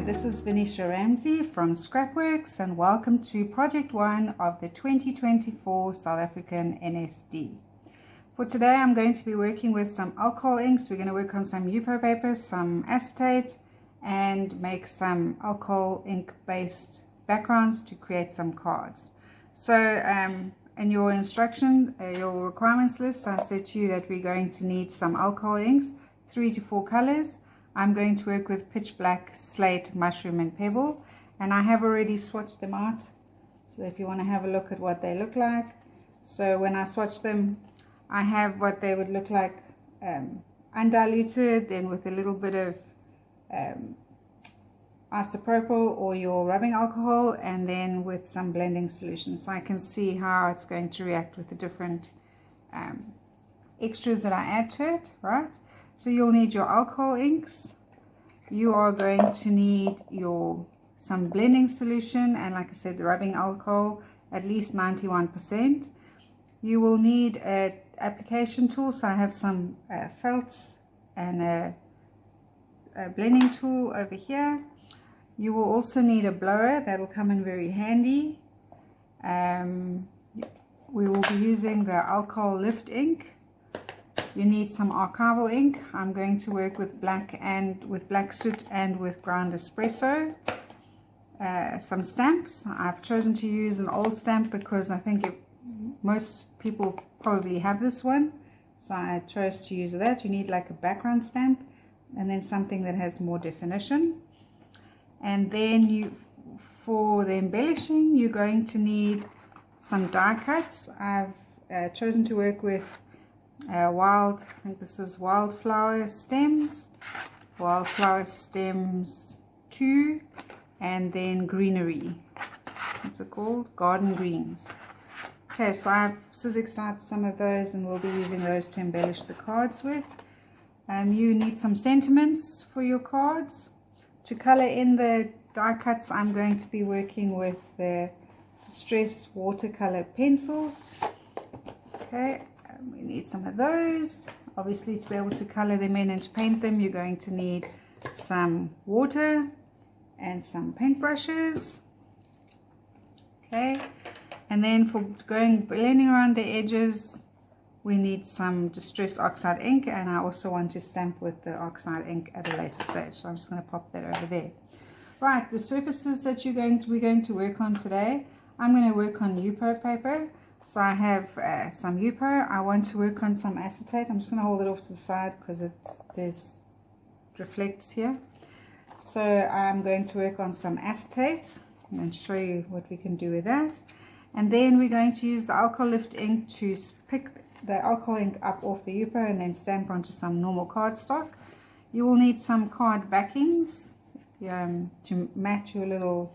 this is Venetia Ramsey from Scrapworks and welcome to Project 1 of the 2024 South African NSD. For today I'm going to be working with some alcohol inks. We're going to work on some Yupo paper, some acetate, and make some alcohol ink based backgrounds to create some cards. So in your instruction, your requirements list, I said to you that we're going to need some alcohol inks, 3 to 4 colors. I'm going to work with pitch black, slate, mushroom and pebble, and I have already swatched them out, so if you want to have a look at what they look like. So when I swatch them, I have what they would look like undiluted, then with a little bit of isopropyl or your rubbing alcohol, and then with some blending solution, so I can see how it's going to react with the different extras that I add to it, right? So you'll need your alcohol inks. You are going to need some blending solution, and like I said, the rubbing alcohol, at least 91%. You will need an application tool, so I have some felts and a blending tool over here. You will also need a blower. That will come in very handy. We will be using the alcohol lift ink. You need some archival ink. I'm going to work with black soot and with ground espresso. Some stamps. I've chosen to use an old stamp because I think most people probably have this one, so I chose to use that. You need like a background stamp and then something that has more definition. And then for the embellishing, you're going to need some die cuts. I've chosen to work with I think this is wildflower stems 2, and then greenery. What's it called? Garden greens. Okay, so I've sizzixed out some of those and we'll be using those to embellish the cards with. You need some sentiments for your cards. To color in the die cuts, I'm going to be working with the Distress watercolor pencils. Okay. We need some of those. Obviously, to be able to color them in and to paint them, you're going to need some water and some paint brushes. Okay, and then for blending around the edges, we need some Distress oxide ink, and I also want to stamp with the oxide ink at a later stage, so I'm just going to pop that over there. Right, the surfaces that we're going to work on today, I'm going to work on Yupo paper. So I have some Yupo. I want to work on some acetate. I'm just going to hold it off to the side because it reflects here. So I'm going to work on some acetate and show you what we can do with that. And then we're going to use the alcohol lift ink to pick the alcohol ink up off the Yupo and then stamp onto some normal cardstock. You will need some card backings to match your little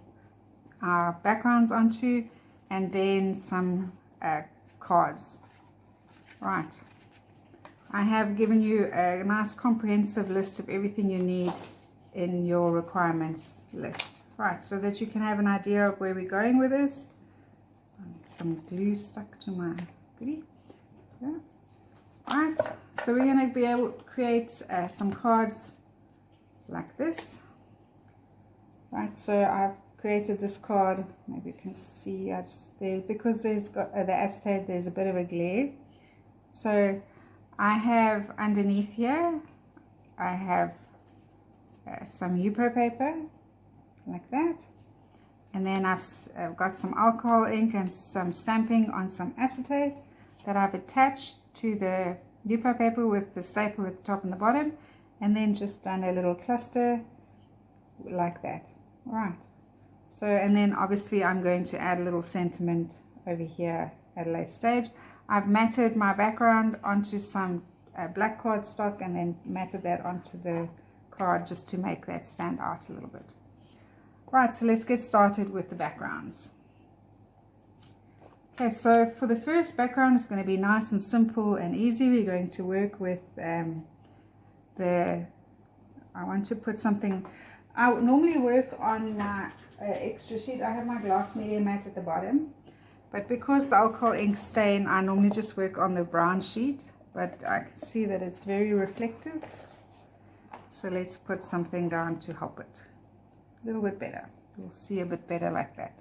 backgrounds onto, and then some cards. Right, I have given you a nice comprehensive list of everything you need in your requirements list, right, so that you can have an idea of where we're going with this. Some glue stuck to my goodie. Yeah. Right, so we're going to be able to create some cards like this. Right, so I've created this card. Maybe you can see because there's got the acetate, there's a bit of a glare. So I have underneath here, I have some Yupo paper like that, and then I've got some alcohol ink and some stamping on some acetate that I've attached to the Yupo paper with the staple at the top and the bottom, and then just done a little cluster like that. Right. So, and then obviously I'm going to add a little sentiment over here at a later stage. I've matted my background onto some black cardstock and then matted that onto the card just to make that stand out a little bit. Right, so let's get started with the backgrounds. Okay, so for the first background, it's going to be nice and simple and easy. We're going to work with I want to put something. I normally work on my extra sheet. I have my glass media mat at the bottom, but because the alcohol ink stain, I normally just work on the brown sheet, but I can see that it's very reflective, so let's put something down to help it. a little bit better. You'll see a bit better like that.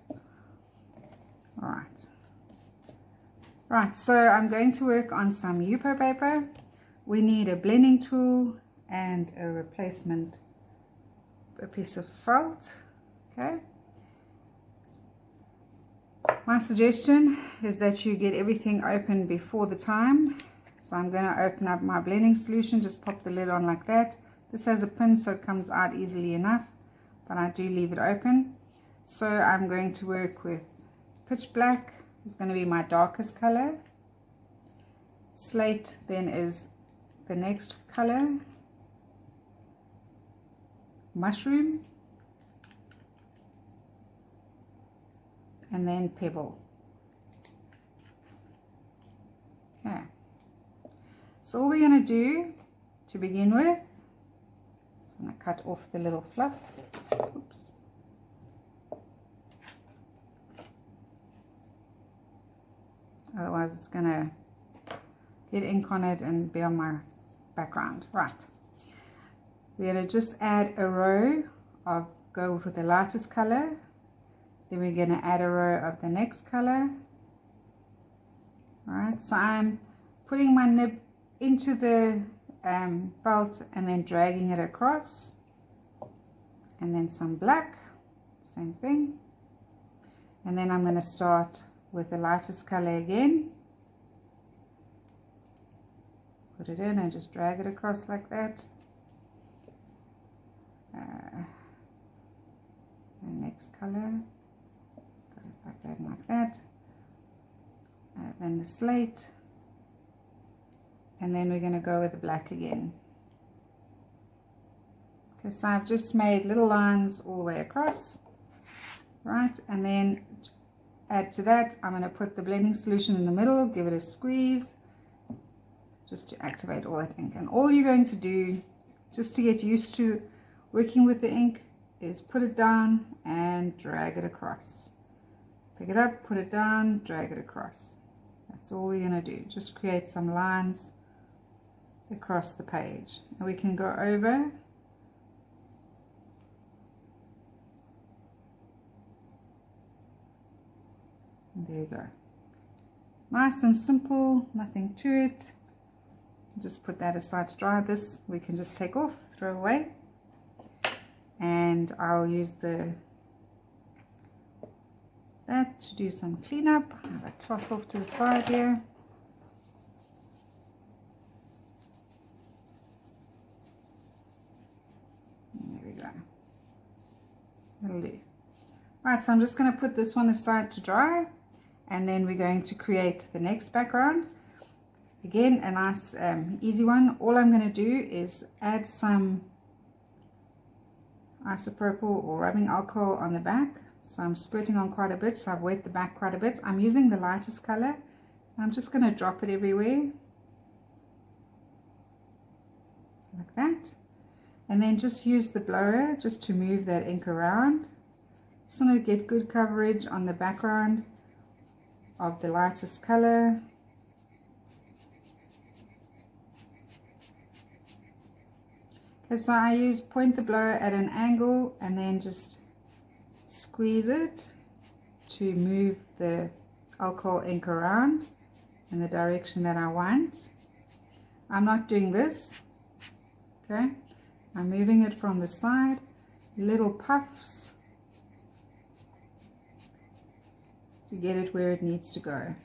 All right. Right, so I'm going to work on some Yupo paper. We need a blending tool and a replacement, a piece of felt. Okay. My suggestion is that you get everything open before the time. So I'm going to open up my blending solution, just pop the lid on like that. This has a pin so it comes out easily enough, but I do leave it open. So I'm going to work with pitch black. It's going to be my darkest color. Slate then is the next color. Mushroom. And then pebble. Okay. So all we're going to do to begin with, just going to cut off the little fluff. Oops. Otherwise it's going to get ink on it and be on my background. Right. We're going to just add a row of, go with the lightest color. Then we're going to add a row of the next color. Alright, so I'm putting my nib into the felt and then dragging it across. And then some black, same thing. And then I'm going to start with the lightest color again. Put it in and just drag it across like that. The next color goes like that and like that. Then the slate. And then we're going to go with the black again. Okay, so I've just made little lines all the way across. Right, and then add to that, I'm going to put the blending solution in the middle, give it a squeeze, just to activate all that ink. And all you're going to do, just to get used to working with the ink, is put it down and drag it across. Pick it up, put it down, drag it across. That's all you're going to do. Just create some lines across the page. And we can go over. And there you go. Nice and simple, nothing to it. Just put that aside to dry. This we can just take off, throw away. And I'll use that to do some cleanup. I have a cloth off to the side here. And there we go. That'll do. Right, so I'm just going to put this one aside to dry, and then we're going to create the next background. Again, a nice easy one. All I'm going to do is add some isopropyl or rubbing alcohol on the back. So I'm squirting on quite a bit, so I've wet the back quite a bit. I'm using the lightest color. I'm just going to drop it everywhere. Like that. And then just use the blower just to move that ink around. Just want to get good coverage on the background of the lightest color. Okay, so I point the blower at an angle and then just squeeze it to move the alcohol ink around in the direction that I want. I'm not doing this. Okay, I'm moving it from the side, little puffs, to get it where it needs to go.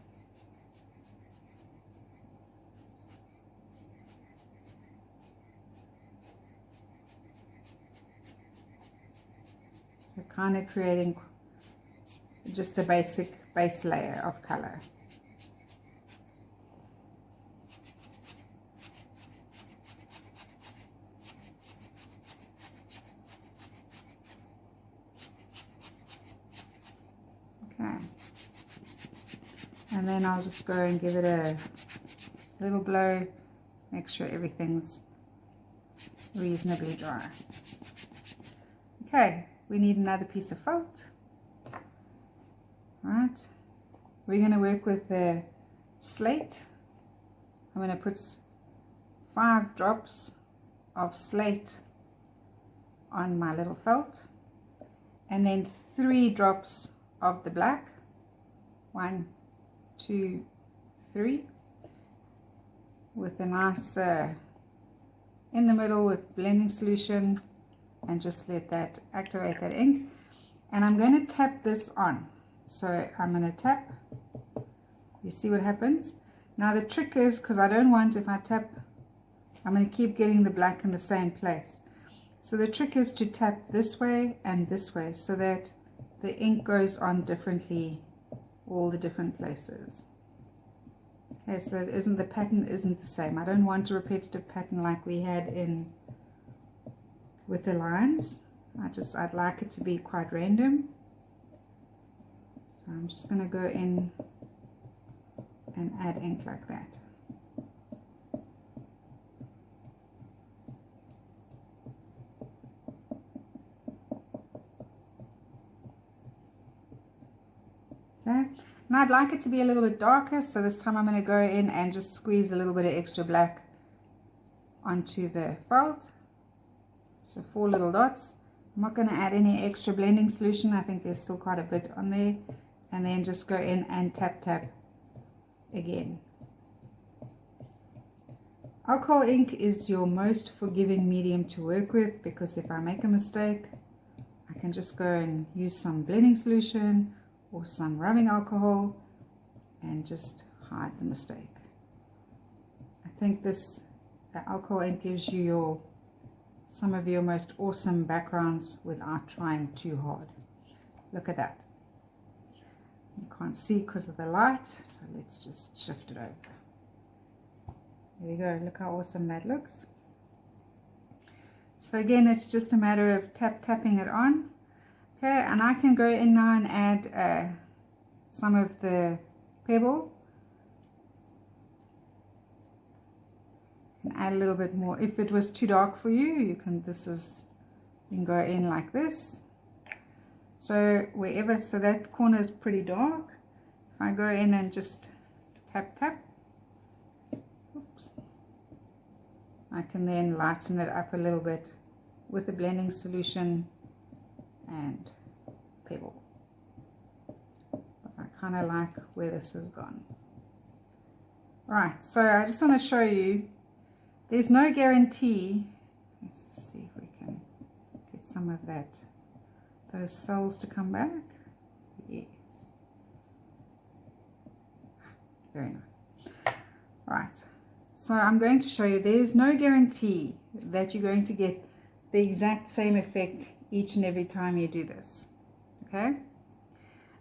So kind of creating just a basic base layer of color. Okay. And then I'll just go and give it a little blow, make sure everything's reasonably dry. Okay, we need another piece of felt. Right, we're going to work with the slate. I'm going to put 5 drops of slate on my little felt. and then 3 drops of the black. 1, 2, 3, with a nice in the middle with blending solution, and just let that activate that ink. And I'm going to tap this on. So I'm going to tap. You see what happens? Now the trick is, because I don't want, if I tap, I'm going to keep getting the black in the same place. So the trick is to tap this way and this way so that the ink goes on differently, all the different places. Okay, so it isn't, the pattern isn't the same. I don't want a repetitive pattern like we had in with the lines. I'd like it to be quite random. So I'm just going to go in and add ink like that. Okay, now I'd like it to be a little bit darker, so this time I'm going to go in and just squeeze a little bit of extra black onto the felt. So 4 little dots. I'm not going to add any extra blending solution. I think there's still quite a bit on there. And then just go in and tap again. Alcohol ink is your most forgiving medium to work with, because if I make a mistake, I can just go and use some blending solution or some rubbing alcohol and just hide the mistake. I think the alcohol ink gives you some of your most awesome backgrounds without trying too hard. Look at that. You can't see because of the light, so let's just shift it over. There we go. Look how awesome that looks. So again, it's just a matter of tapping it on. Okay, and I can go in now and add some of the pebble. And add a little bit more. If it was too dark for you, you can go in like this. So wherever, so that corner is pretty dark. If I go in and just tap, oops, I can then lighten it up a little bit with the blending solution and pebble. But I kind of like where this has gone. Right, so I just want to show you, there's no guarantee. Let's just see if we can get some of those cells to come back. Yes. Very nice. Right. So I'm going to show you, there's no guarantee that you're going to get the exact same effect each and every time you do this. Okay?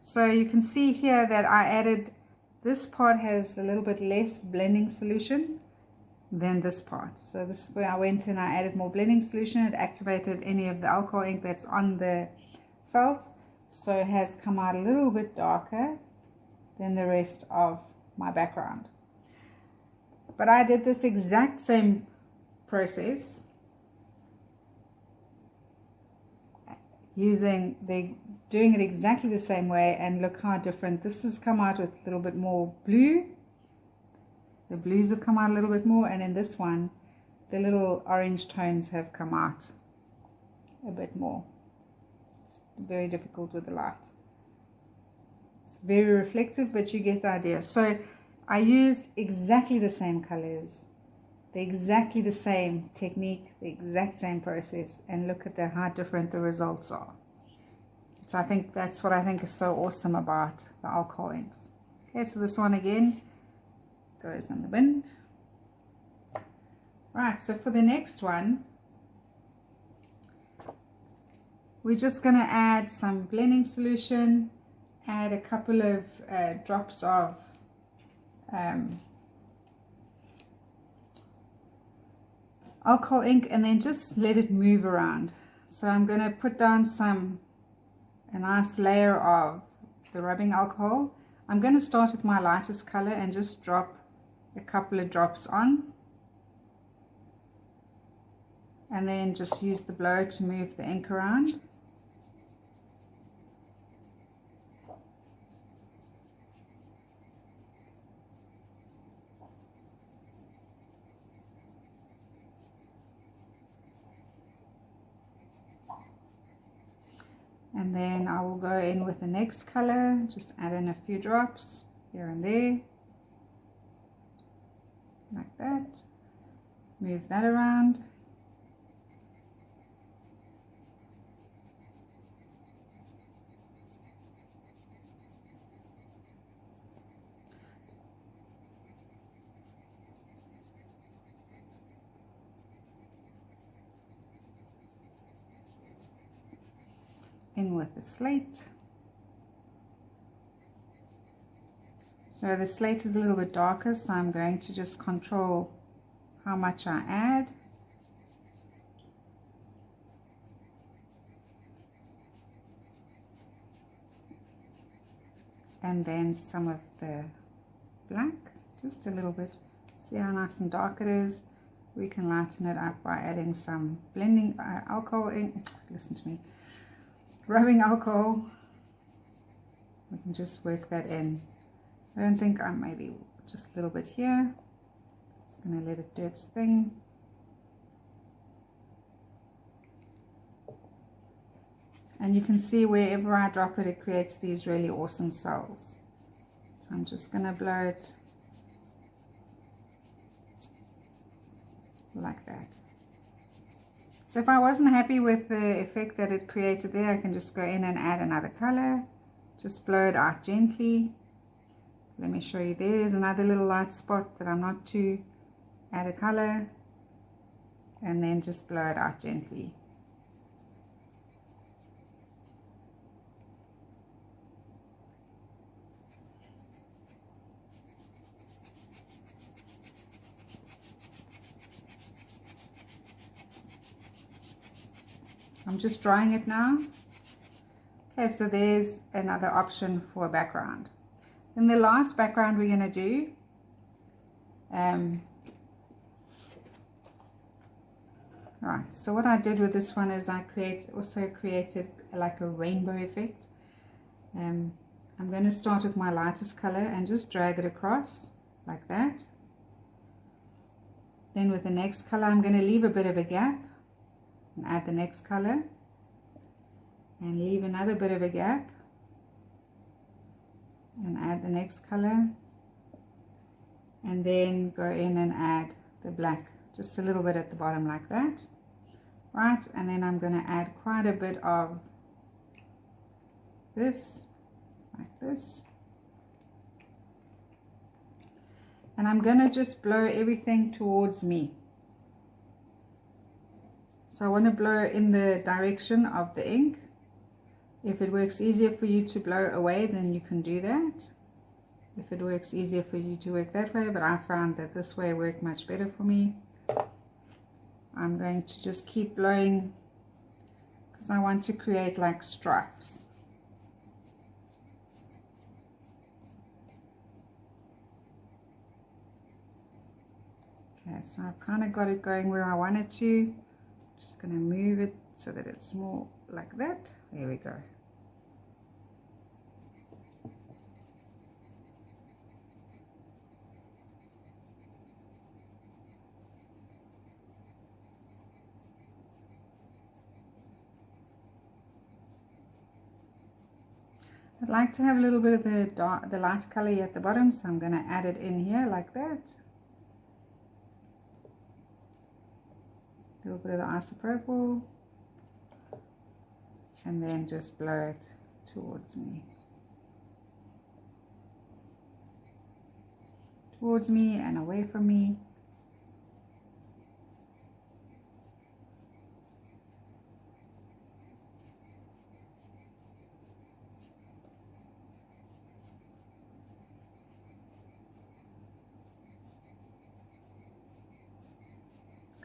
So you can see here that I added, this part has a little bit less blending solution than this part. So this is where I went and I added more blending solution. It activated any of the alcohol ink that's on the felt, so it has come out a little bit darker than the rest of my background. But I did this exact same process doing it exactly the same way, and look how different this has come out with a little bit more blue. The blues have come out a little bit more, and in this one, the little orange tones have come out a bit more. It's very difficult with the light. It's very reflective, but you get the idea. So I used exactly the same colors, exactly the same technique, the exact same process, and look at how different the results are. So I think that's what I think is so awesome about the alcohol inks. Okay, so this one again goes in the bin. Right, so for the next one, we're just going to add some blending solution, add a couple of drops of alcohol ink, and then just let it move around. So I'm going to put down a nice layer of the rubbing alcohol. I'm going to start with my lightest color and just drop a couple of drops on, and then just use the blower to move the ink around. And And then I will go in with the next color, just add in a few drops here and there, like that. Move that around. In with the slate. So the slate is a little bit darker, so I'm going to just control how much I add. And then some of the black, just a little bit. See how nice and dark it is? We can lighten it up by adding some blending alcohol in. Listen to me. Rubbing alcohol. We can just work that in. I don't think I'm maybe just a little bit here. Just going to let it do its thing. And you can see wherever I drop it, it creates these really awesome cells. So I'm just going to blow it like that. So if I wasn't happy with the effect that it created there, I can just go in and add another color. Just blow it out gently. Let me show you. There's another little light spot that I'm not to add a color. And then just blow it out gently. I'm just drying it now. Okay, so there's another option for a background. Then the last background we're going to do, right, so what I did with this one is I also created like a rainbow effect. I'm going to start with my lightest color and just drag it across like that. Then with the next color, I'm going to leave a bit of a gap. And add the next color and leave another bit of a gap and add the next color, and then go in and add the black just a little bit at the bottom like that, right? And then I'm going to add quite a bit of this like this, and I'm going to just blow everything towards me. So I want to blow in the direction of the ink. If it works easier for you to blow away, then you can do that. If it works easier for you to work that way, but I found that this way worked much better for me. I'm going to just keep blowing because I want to create like stripes. Okay, so I've kind of got it going where I want it to. Just going to move it so that it's more like that. There we go. I'd like to have a little bit of the light color here at the bottom, so I'm going to add it in here like that. A little bit of the isopropyl, and then just blow it towards me. Towards me and away from me.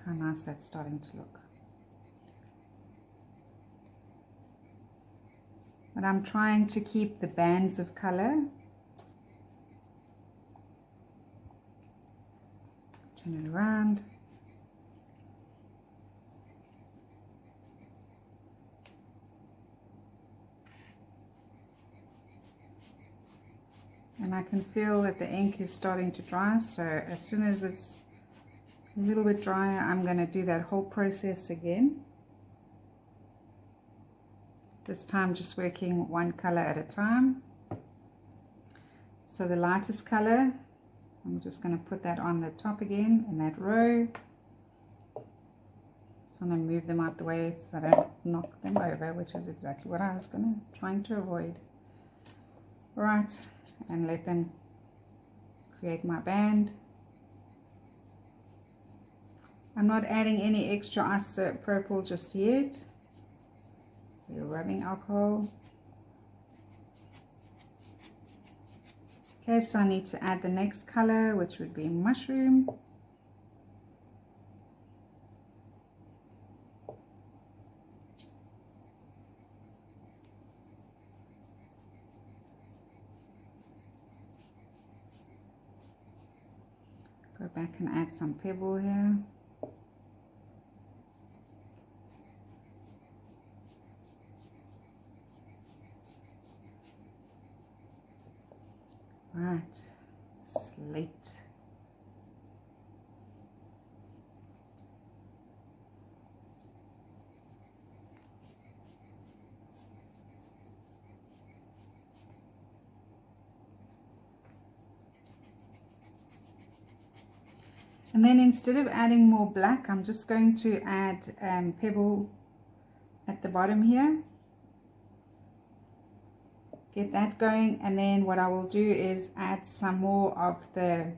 How nice that's starting to look. But I'm trying to keep the bands of color. Turn it around. And I can feel that the ink is starting to dry, so as soon as it's a little bit drier, I'm going to do that whole process again. This time just working one color at a time. So the lightest color, I'm just going to put that on the top again in that row. Just want to move them out the way so that I don't knock them over, which is exactly what I was trying to avoid. Right, and let them create my band. I'm not adding any extra isopropyl just yet. We're rubbing alcohol. Okay, so I need to add the next color, which would be mushroom. Go back and add some pebble here. Right, slate. And then instead of adding more black, I'm just going to add pebble at the bottom here. Get that going, and then what I will do is add some more of the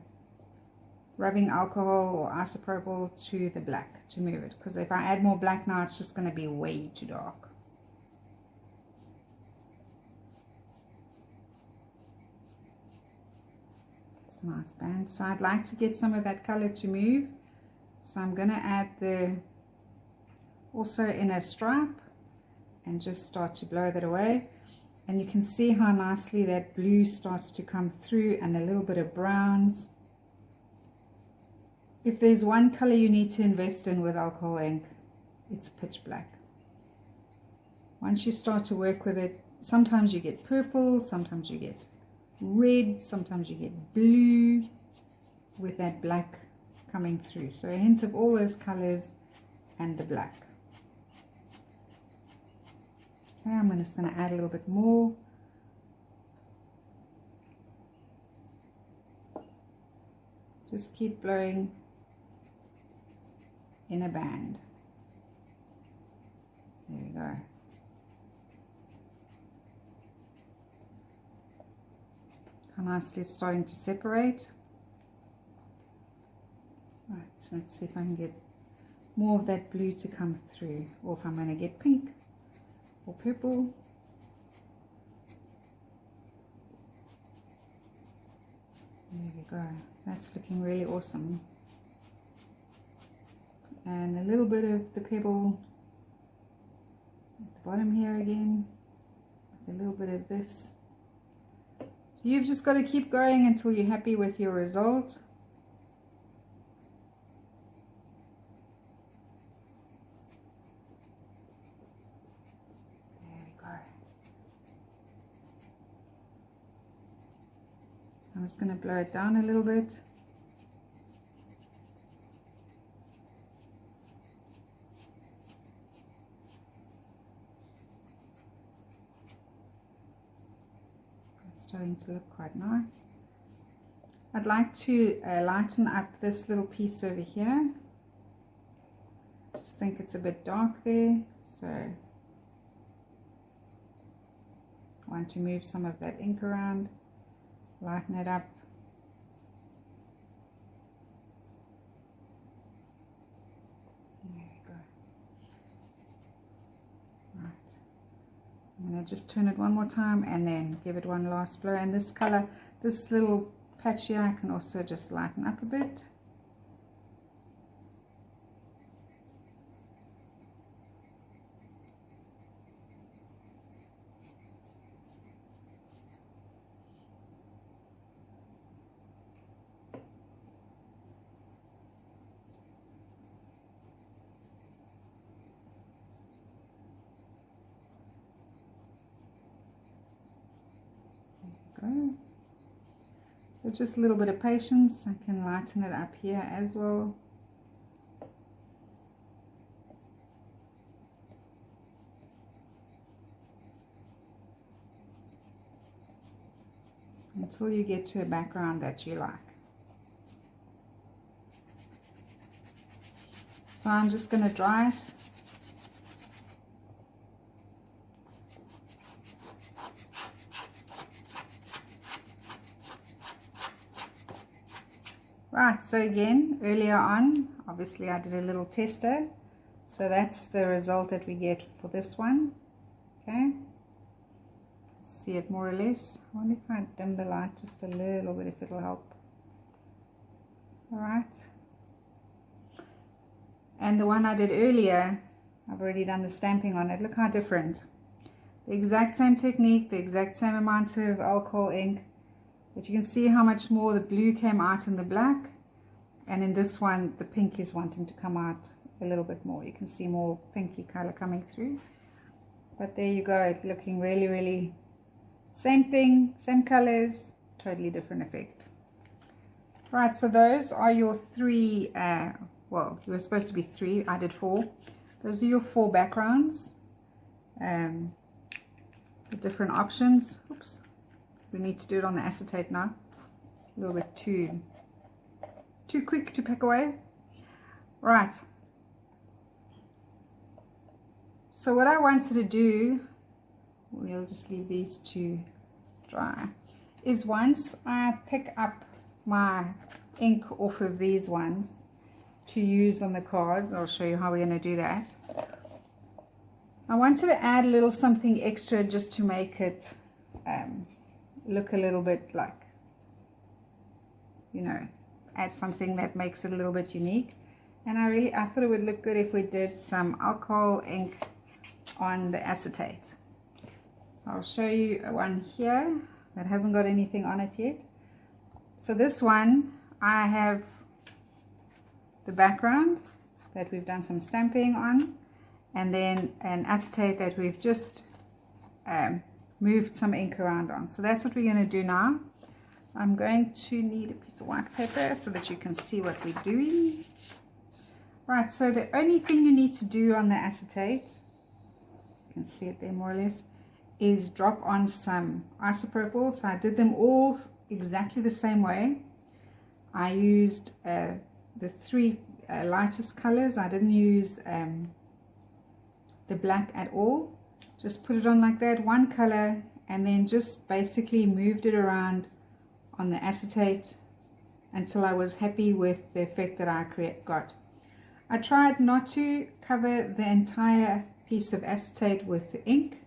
rubbing alcohol or isopropyl to the black to move it, because if I add more black now, it's just going to be way too dark. It's a nice band. So I'd like to get some of that color to move, so I'm going to add also in a stripe and just start to blow that away. And you can see how nicely that blue starts to come through, and a little bit of browns. If there's one color you need to invest in with alcohol ink, it's pitch black. Once you start to work with it, sometimes you get purple, sometimes you get red, sometimes you get blue with that black coming through. So a hint of all those colors and the black. Okay, I'm just going to add a little bit more. Just keep blowing in a band. There we go. How nicely it's starting to separate. Right, so let's see if I can get more of that blue to come through, or if I'm going to get pink or purple. There we go. That's looking really awesome. And a little bit of the pebble at the bottom here again. A little bit of this. So you've just got to keep going until you're happy with your result. I'm just going to blow it down a little bit. It's starting to look quite nice. I'd like to lighten up this little piece over here. Just think it's a bit dark there, so I want to move some of that ink around. Lighten it up. There we go. Right. I'm going to just turn it one more time and then give it one last blow. And this color, this little patch here, I can also just lighten up a bit. Go. So just a little bit of patience. I can lighten it up here as well. until you get to a background that you like. So I'm just going to dry it. Right, so again, earlier on, obviously I did a little tester. So that's the result that we get for this one. Okay. See it more or less. I wonder if I dim the light just a little bit, if it'll help. Alright. And the one I did earlier, I've already done the stamping on it. Look how different. The exact same technique, the exact same amount of alcohol ink. But you can see how much more the blue came out in the black. And in this one, the pink is wanting to come out a little bit more. You can see more pinky color coming through. But there you go. It's looking really, really same thing, same colors, totally different effect. Right, so those are your three, well, you were supposed to be three. I did four. Those are your four backgrounds. The different options. Oops. We need to do it on the acetate now. A little bit too quick to pack away. Right. So what I wanted to do, we'll just leave these to dry, is once I pick up my ink off of these ones to use on the cards, I'll show you how we're going to do that. I wanted to add a little something extra just to make it look a little bit like, you know, add something that makes it a little bit unique. And I thought it would look good if we did some alcohol ink on the acetate. So I'll show you one here that hasn't got anything on it yet. So this one, I have the background that we've done some stamping on, and then an acetate that we've just moved some ink around on. So that's what we're going to do now. I'm going to need a piece of white paper so that you can see what we're doing. Right, so the only thing you need to do on the acetate, you can see it there more or less, is drop on some isopropyl. So I did them all exactly the same way. I used the three lightest colors. I didn't use the black at all. Just put it on like that, one color, and then just basically moved it around on the acetate until I was happy with the effect that I got. I tried not to cover the entire piece of acetate with the ink.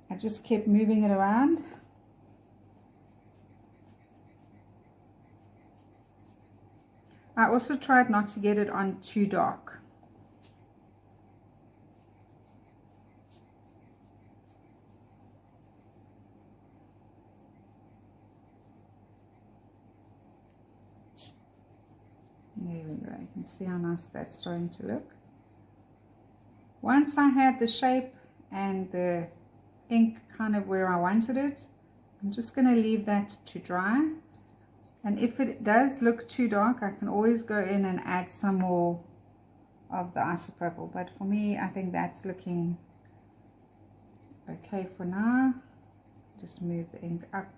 I just kept moving it around. I also tried not to get it on too dark. There we go. You can see how nice that's starting to look. Once I had the shape and the ink kind of where I wanted it, I'm just going to leave that to dry. And if it does look too dark, I can always go in and add some more of the isopropyl. But for me, I think that's looking okay for now. Just move the ink up.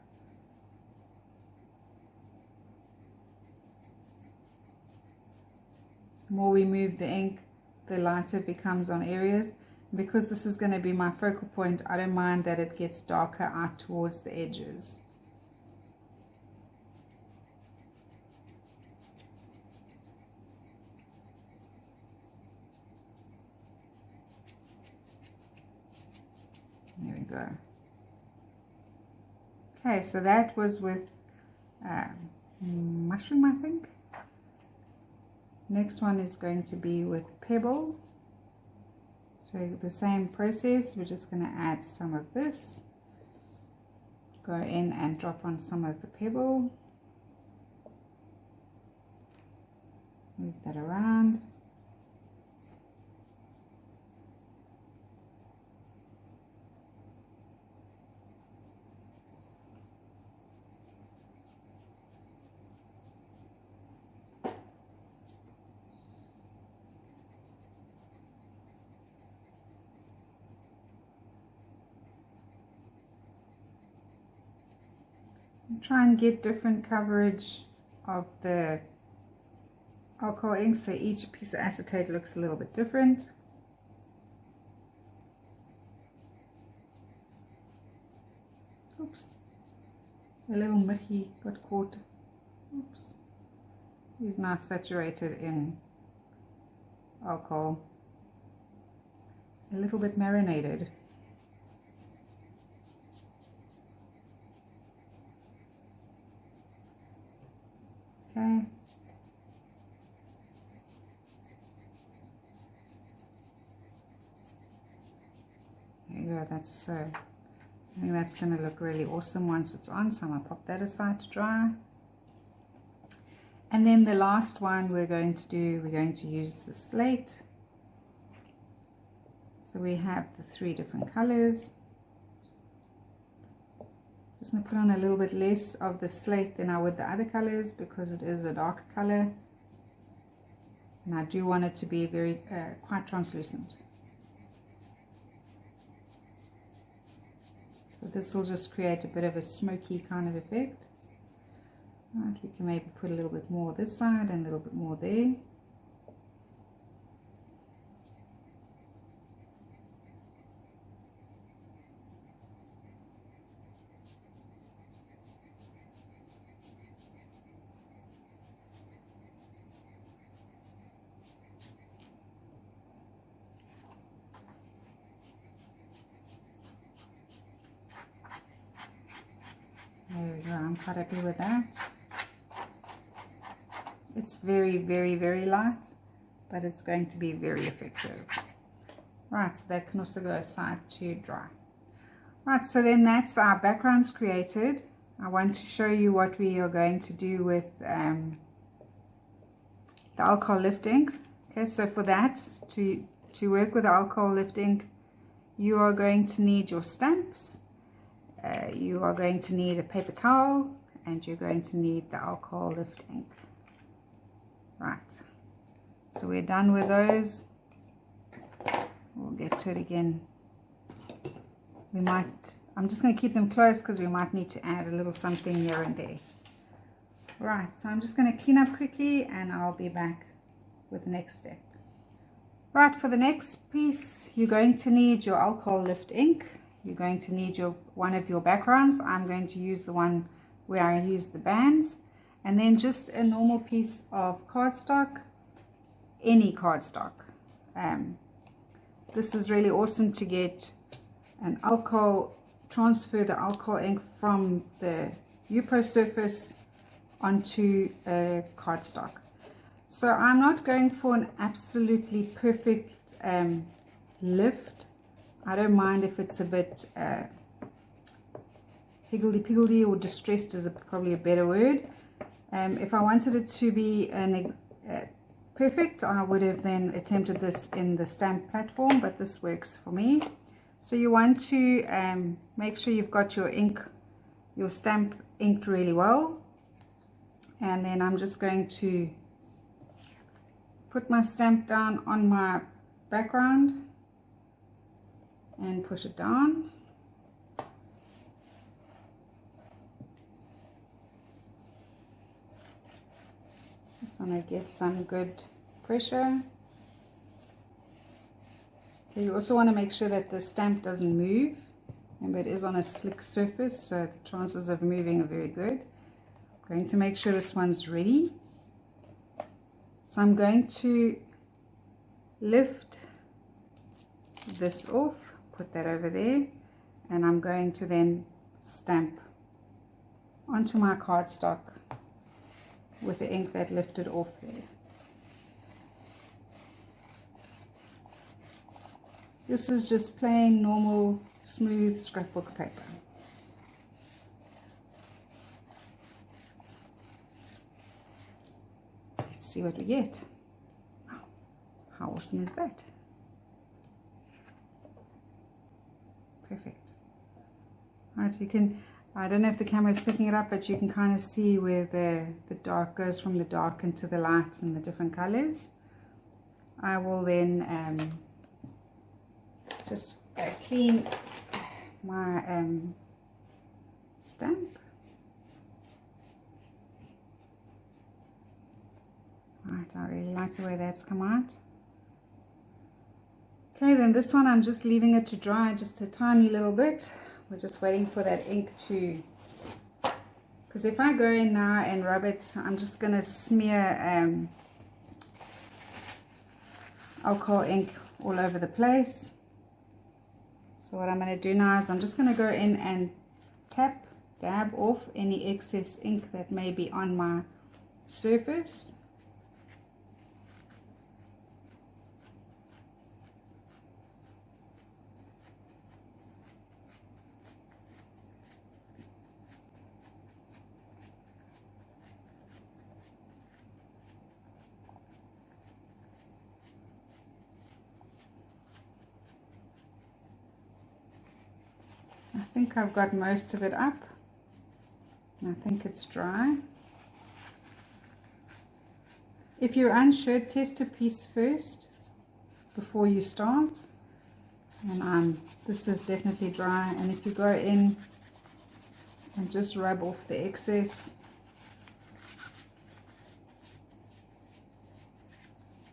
The more we move the ink, the lighter it becomes on areas. Because this is going to be my focal point, I don't mind that it gets darker out towards the edges. There we go. Okay, so that was with mushroom, I think. Next one is going to be with pebble. So the same process, we're just going to add some of this. Go in and drop on some of the pebble. Move that around. Try and get different coverage of the alcohol ink, so each piece of acetate looks a little bit different. Oops, a little Mickey got caught. Oops. He's now saturated in alcohol, a little bit marinated. Okay. There you go, that's so. I think that's going to look really awesome once it's on, so I'm going to pop that aside to dry. And then the last one we're going to do, we're going to use the slate. So we have the 3 different colors. Just going to put on a little bit less of the slate than I would the other colors because it is a darker color. And I do want it to be very quite translucent. So this will just create a bit of a smoky kind of effect. Right, we can maybe put a little bit more this side and a little bit more there. There we go, I'm quite happy with that. It's very, very, very light, but it's going to be very effective. Right, so that can also go aside to dry. Right, so then that's our backgrounds created. I want to show you what we are going to do with the alcohol lift ink. Okay, so for that, to work with alcohol lift ink, you are going to need your stamps. You are going to need a paper towel, and you're going to need the alcohol lift ink. Right, so we're done with those. We'll get to it again. I'm just going to keep them close because we might need to add a little something here and there. Right, so I'm just going to clean up quickly and I'll be back with the next step. Right, for the next piece, you're going to need your alcohol lift ink. You're going to need one of your backgrounds. I'm going to use the one where I use the bands. And then just a normal piece of cardstock, any cardstock. This is really awesome to get an alcohol, transfer the alcohol ink from the Yupo surface onto a cardstock. So I'm not going for an absolutely perfect lift. I don't mind if it's a bit higgledy-piggledy, or distressed is probably a better word. If I wanted it to be perfect, I would have then attempted this in the stamp platform, but this works for me. So you want to make sure you've got your ink, your stamp inked really well. And then I'm just going to put my stamp down on my background and push it down. Just want to get some good pressure. Okay, you also want to make sure that the stamp doesn't move. Remember, it is on a slick surface, so the chances of moving are very good. I'm going to make sure this one's ready. So I'm going to lift this off, put that over there, and I'm going to then stamp onto my cardstock with the ink that lifted off there. This is just plain, normal, smooth scrapbook paper. Let's see what we get. How awesome is that? Perfect. Alright, you can, I don't know if the camera is picking it up, but you can kind of see where the dark goes from the dark into the light and the different colors. I will then just clean my stamp. Right, I really like the way that's come out. Okay, then this one I'm just leaving it to dry just a tiny little bit. We're just waiting for that ink to, because if I go in now and rub it, I'm just going to smear alcohol ink all over the place. So what I'm going to do now is I'm just going to go in and dab off any excess ink that may be on my surface. I think I've got most of it up, and I think it's dry. If you're unsure, test a piece first before you start. And this is definitely dry, and if you go in and just rub off the excess,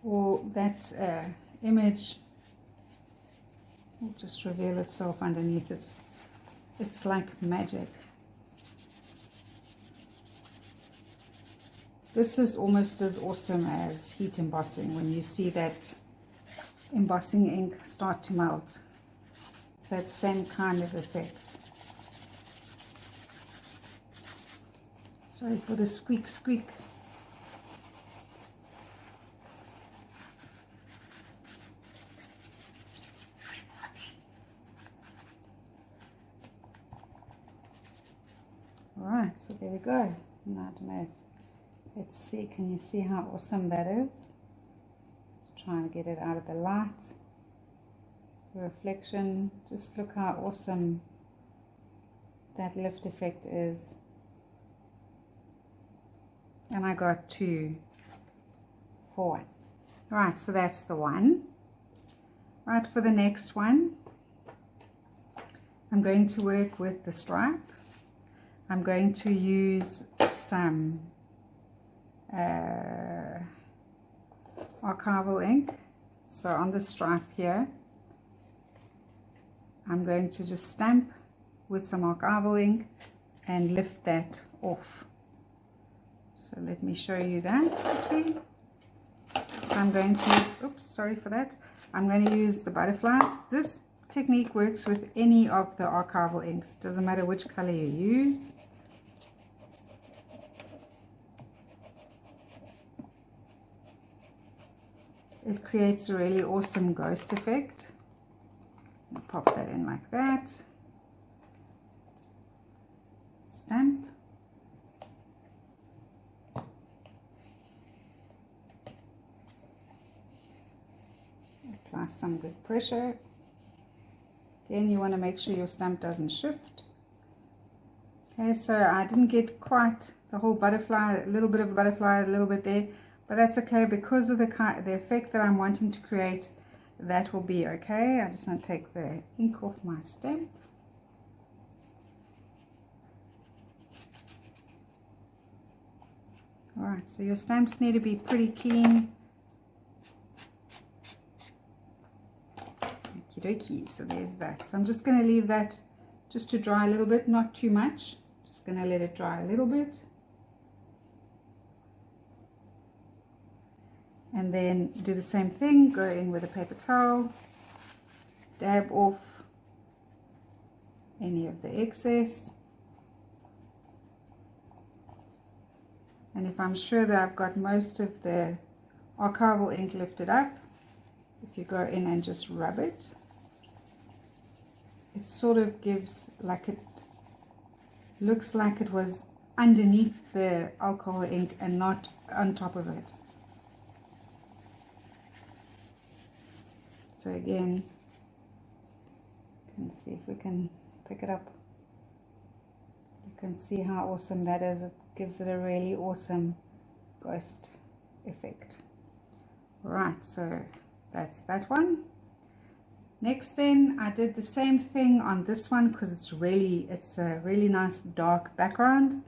or that image will just reveal itself underneath. It's like magic. This is almost as awesome as heat embossing when you see that embossing ink start to melt. It's that same kind of effect. Sorry for the squeak squeak. Alright, so there we go. Now, I don't know. Let's see, can you see how awesome that is? Let's try and get it out of the light. The reflection, just look how awesome that lift effect is. And I got 2 for 1. Alright, so that's the one. Right, for the next one, I'm going to work with the stripe. I'm going to use some archival ink. So on the stripe here, I'm going to just stamp with some archival ink and lift that off. So let me show you that quickly. So I'm going to use, oops, sorry for that. I'm going to use the butterflies. This technique works with any of the archival inks. Doesn't matter which color you use. It creates a really awesome ghost effect. I'll pop that in like that. Stamp. Apply some good pressure. Again, you want to make sure your stamp doesn't shift. Okay, so I didn't get quite the whole butterfly, a little bit of a butterfly, a little bit there, but that's okay because of the effect that I'm wanting to create. That will be okay. I just want to take the ink off my stamp. Alright, so your stamps need to be pretty clean. Okie dokie, so there's that. So I'm just going to leave that just to dry a little bit, not too much. Just going to let it dry a little bit. And then do the same thing, go in with a paper towel, dab off any of the excess. And if I'm sure that I've got most of the archival ink lifted up, if you go in and just rub it, it sort of gives like it looks like it was underneath the alcohol ink and not on top of it. So again, you can see if we can pick it up. You can see how awesome that is. It gives it a really awesome ghost effect. Right, so that's that one. Next then, I did the same thing on this one because it's a really nice dark background.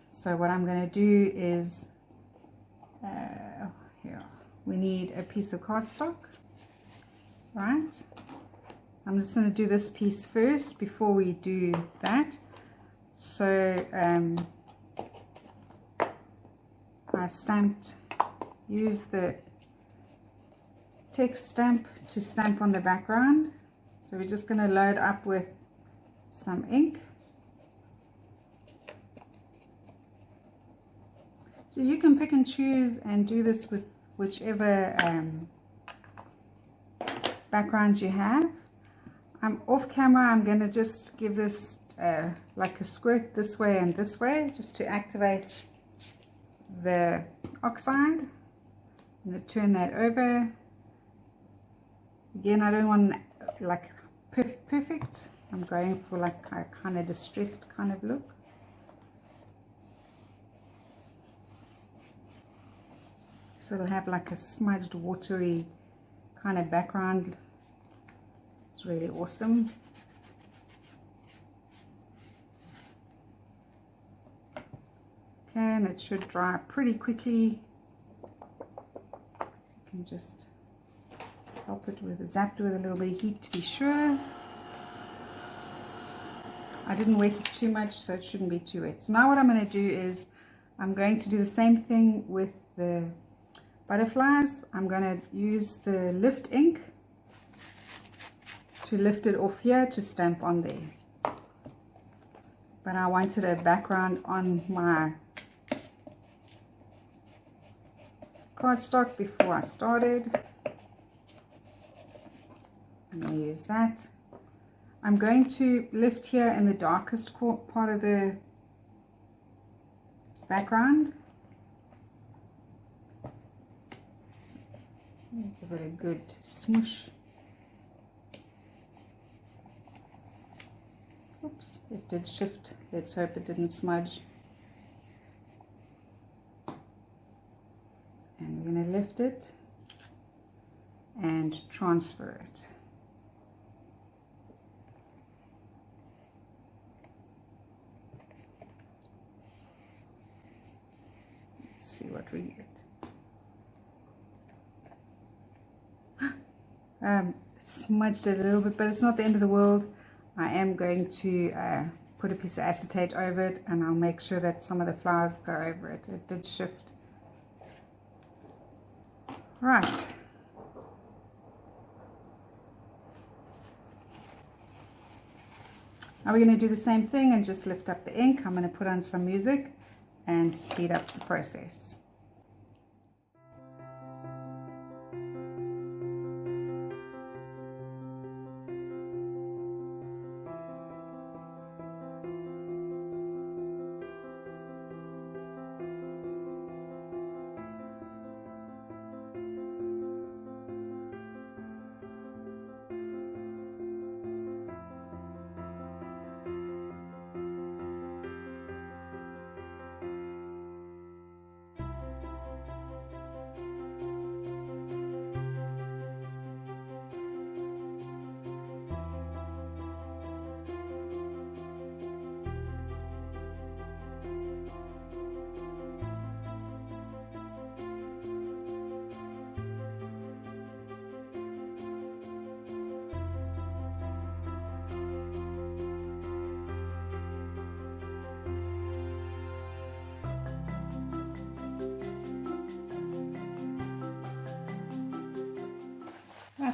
So what I'm going to do is here we need a piece of cardstock, right? I'm just going to do this piece first before we do that. So I used the text stamp to stamp on the background. So we're just going to load up with some ink. So you can pick and choose and do this with whichever backgrounds you have. I'm off camera, I'm going to just give this like a squirt this way and this way, just to activate the oxide. I'm going to turn that over. Again, I don't want like perfect. I'm going for like a kind of distressed kind of look. So it'll have like a smudged, watery kind of background. It's really awesome. Okay, and it should dry pretty quickly. You can just help it with zapped with a little bit of heat to be sure. I didn't wet it too much, so it shouldn't be too wet. So now what I'm going to do is I'm going to do the same thing with the butterflies. I'm going to use the lift ink to lift it off here to stamp on there. But I wanted a background on my cardstock before I started. I'm going to use that. I'm going to lift here in the darkest part of the background. So, give it a good smoosh. Oops, it did shift. Let's hope it didn't smudge. And we're going to lift it and transfer it. Let's see what we get. Smudged it a little bit, but it's not the end of the world. I am going to put a piece of acetate over it, and I'll make sure that some of the flowers go over it. It did shift. Right. Now we're going to do the same thing and just lift up the ink. I'm going to put on some music and speed up the process.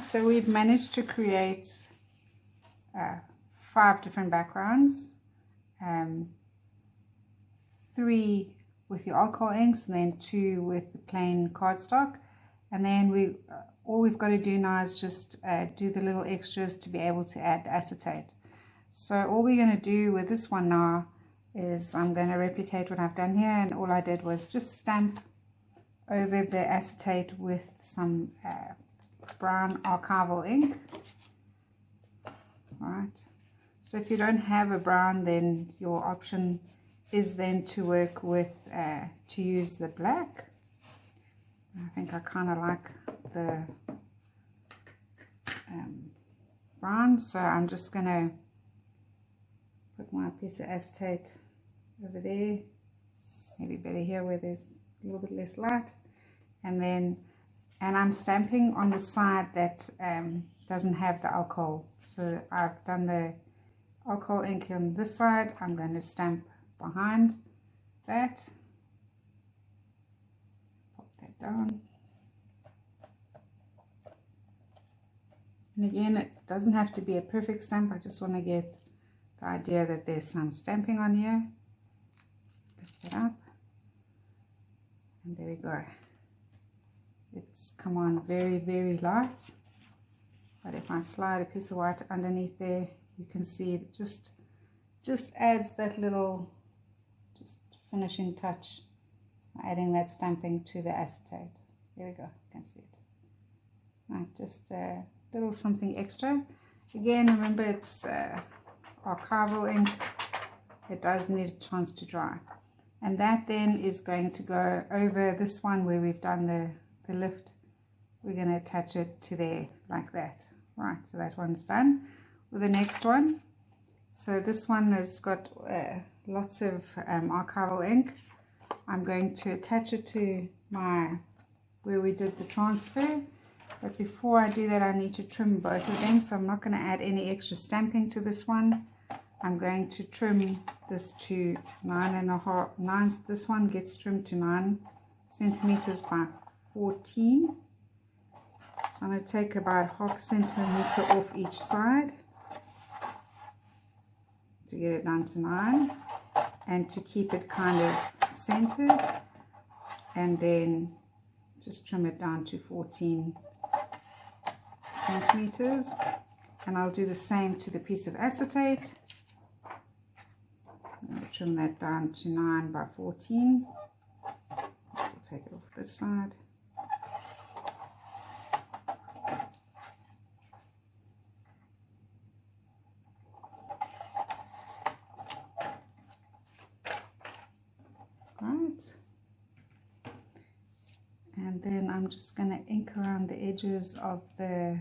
So we've managed to create 5 different backgrounds, 3 with your alcohol inks and then 2 with the plain cardstock, and then all we've got to do now is just do the little extras to be able to add the acetate. So all we're going to do with this one now is I'm going to replicate what I've done here, and all I did was just stamp over the acetate with some brown archival ink. Right, so if you don't have a brown, then your option is then to work with to use the black. I think I kind of like the brown, so I'm just gonna put my piece of acetate over there, maybe better here where there's a little bit less light. and I'm stamping on the side that doesn't have the alcohol. So I've done the alcohol ink on this side. I'm going to stamp behind that. Pop that down. And again, it doesn't have to be a perfect stamp. I just want to get the idea that there's some stamping on here. Lift it up. And there we go. It's come on very, very light. But if I slide a piece of white underneath there, you can see it just adds that little just finishing touch, adding that stamping to the acetate. There we go, you can see it. Right, just a little something extra. Again, remember it's archival ink. It does need a chance to dry. And that then is going to go over this one where we've done the lift. We're going to attach it to there like that. Right, so that one's done. With the next one, so this one has got lots of archival ink. I'm going to attach it to where we did the transfer, but before I do that I need to trim both of them, so I'm not going to add any extra stamping to this one. I'm going to trim this to 9.5. This one gets trimmed to 9 centimeters by 14. So I'm going to take about ½ centimeter off each side to get it down to 9, and to keep it kind of centered, and then just trim it down to 14 centimeters. And I'll do the same to the piece of acetate. I'll trim that down to 9 by 14. We'll take it off this side. And then I'm just going to ink around the edges of the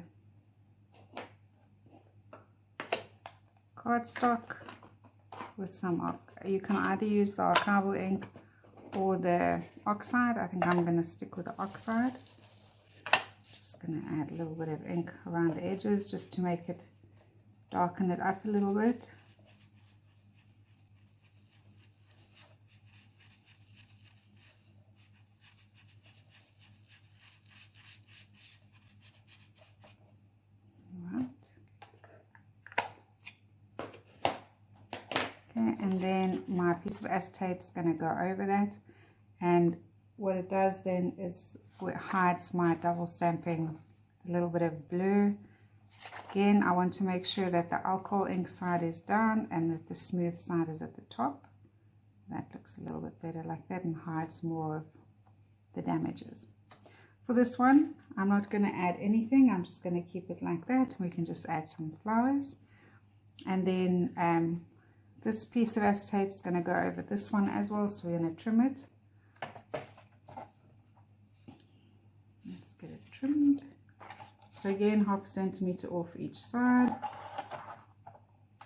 cardstock with some, you can either use the archival ink or the oxide. I think I'm going to stick with the oxide. Just going to add a little bit of ink around the edges just to make it, darken it up a little bit. And then my piece of acetate is going to go over that, and what it does then is it hides my double stamping, a little bit of blur. Again, I want to make sure that the alcohol ink side is down and that the smooth side is at the top. That looks a little bit better like that and hides more of the damages. For this one, I'm not going to add anything. I'm just going to keep it like that. We can just add some flowers, and then this piece of acetate is going to go over this one as well, so we're going to trim it. Let's get it trimmed. So again, ½ centimeter off each side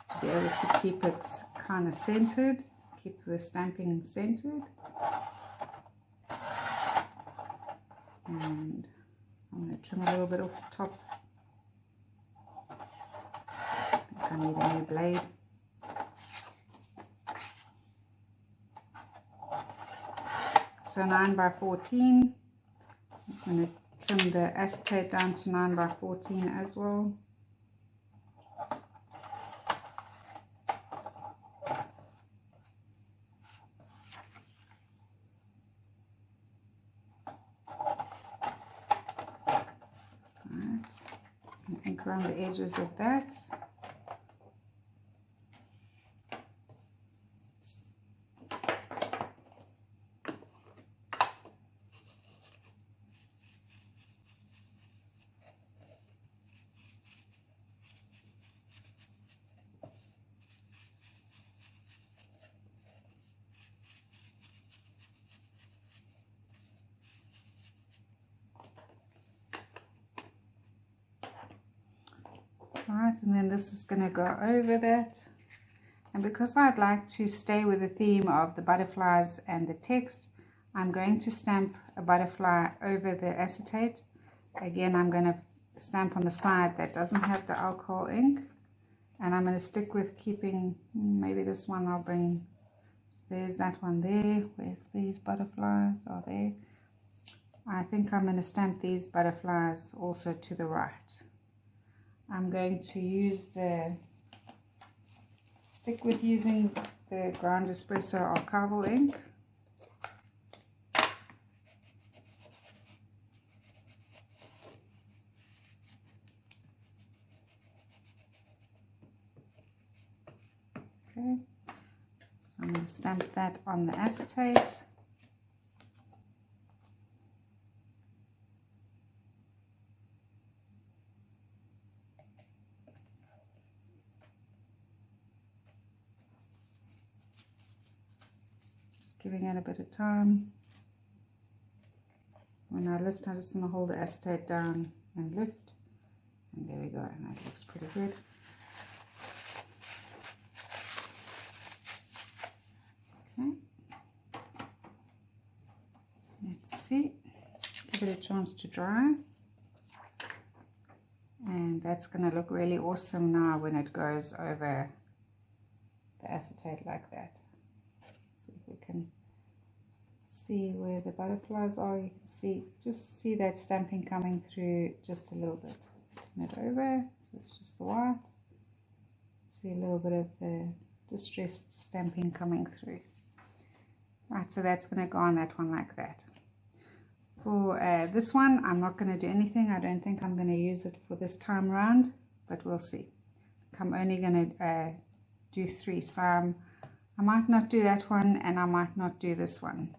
to be able to keep it kind of centered, keep the stamping centered. And I'm going to trim a little bit off the top. I think I need a new blade. So 9 by 14, I'm going to trim the acetate down to 9 by 14 as well. Alright, ink around the edges of that. Alright, and then this is going to go over that. And because I'd like to stay with the theme of the butterflies and the text, I'm going to stamp a butterfly over the acetate. Again, I'm going to stamp on the side that doesn't have the alcohol ink, and I'm going to stick with keeping, maybe this one I'll bring, so there's that one there. Where's these butterflies? Are they? I think I'm going to stamp these butterflies also to the right. I'm going to stick with using the ground espresso archival ink. Okay, so I'm going to stamp that on the acetate. Giving it a bit of time. When I lift, I just want to hold the acetate down and lift, and there we go, and that looks pretty good. Okay, let's see, give it a chance to dry, and that's going to look really awesome now when it goes over the acetate like that. See if we can see where the butterflies are. You can just see that stamping coming through just a little bit. Turn it over, so it's just the white. See a little bit of the distressed stamping coming through. Right, so that's going to go on that one like that. For this one, I'm not going to do anything. I don't think I'm going to use it for this time round, but we'll see. I'm only going to do 3, so I might not do that one, and I might not do this one.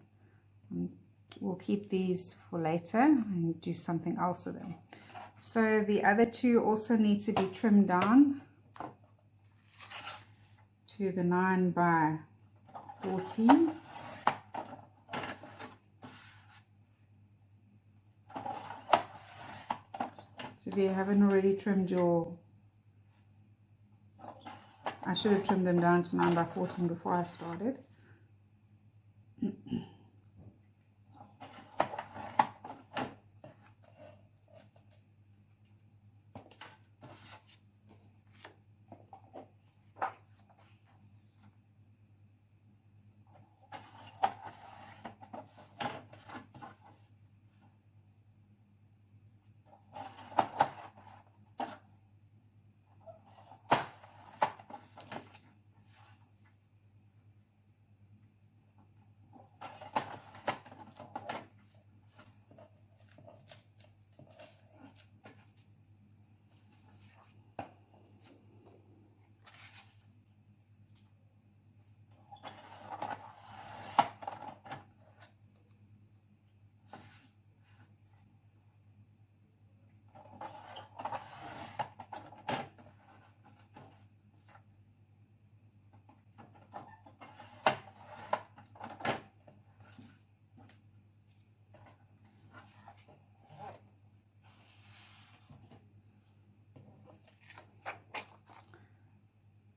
We'll keep these for later and do something else with them. So the other 2 also need to be trimmed down to the 9 by 14. So if you haven't already trimmed your, I should have trimmed them down to 9 by 14 before I started.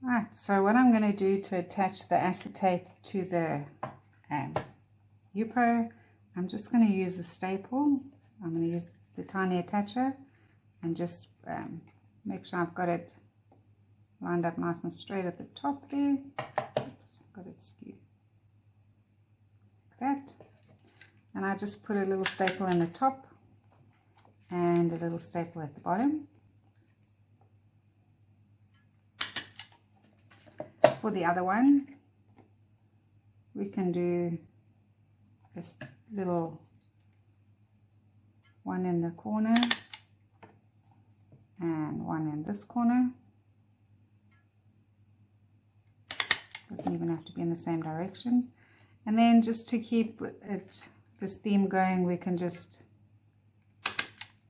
Right, so what I'm going to do to attach the acetate to the Yupo, I'm just going to use a staple. I'm going to use the tiny attacher and just make sure I've got it lined up nice and straight at the top there. Oops, got it skewed. Like that. And I just put a little staple in the top and a little staple at the bottom. For the other one, we can do this little one in the corner and one in this corner. Doesn't even have to be in the same direction. And then just to keep this theme going, we can just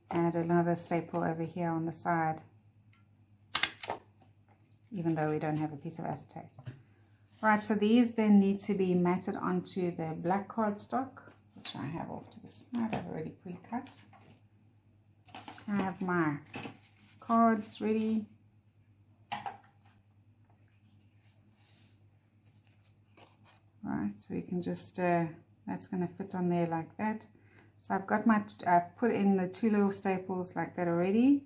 add another staple over here on the side, even though we don't have a piece of acetate. Right, so these then need to be matted onto the black cardstock, which I have off to the side. I've already pre-cut. I have my cards ready. Right, so you can just, that's going to fit on there like that. So I've got my, I've put in the 2 little staples like that already.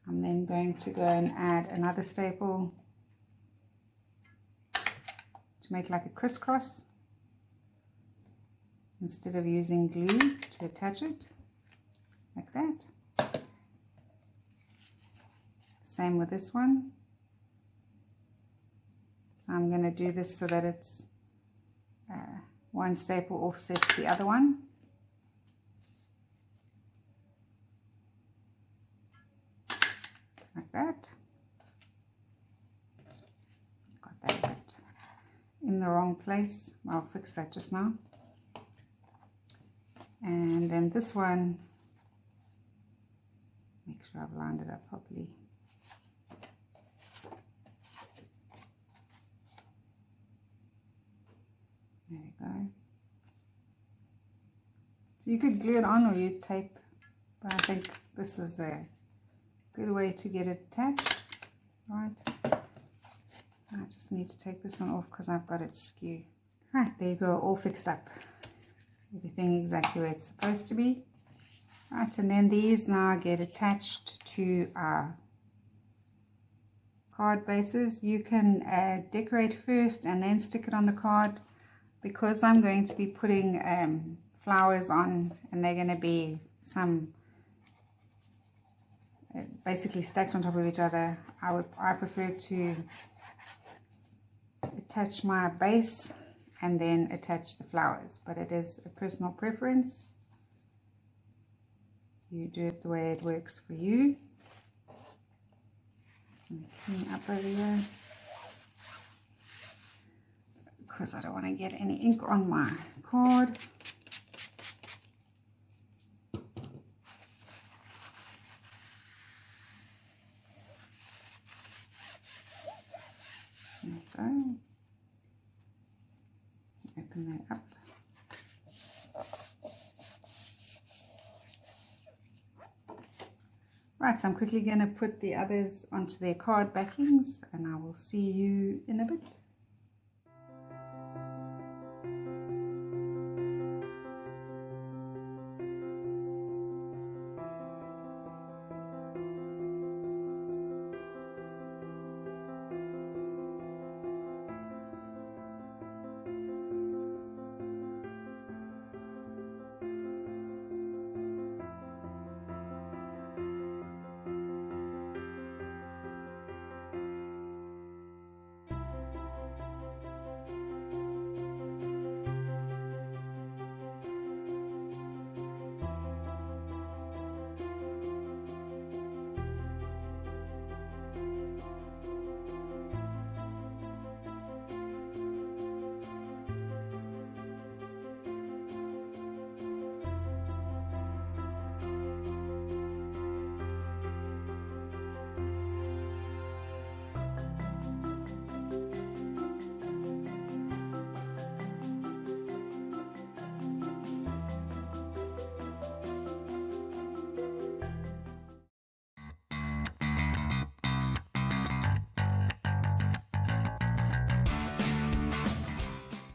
I'm then going to go and add another staple to make like a crisscross instead of using glue to attach it, like that. Same with this one. So I'm going to do this so that it's one staple offsets the other one. Like that. Got that a bit in the wrong place. I'll fix that just now. And then this one, make sure I've lined it up properly. There we go. So you could glue it on or use tape, but I think this is a good way to get it attached. Right. I just need to take this one off because I've got it skew. Right, there you go, all fixed up. Everything exactly where it's supposed to be. Right, and then these now get attached to our card bases. You can decorate first and then stick it on the card. Because I'm going to be putting flowers on, and they're going to be some basically stacked on top of each other, I prefer to attach my base and then attach the flowers, but it is a personal preference. You do it the way it works for you. So clean up over here, because I don't want to get any ink on my card. There we go. Open that up. Right, so I'm quickly going to put the others onto their card backings, and I will see you in a bit.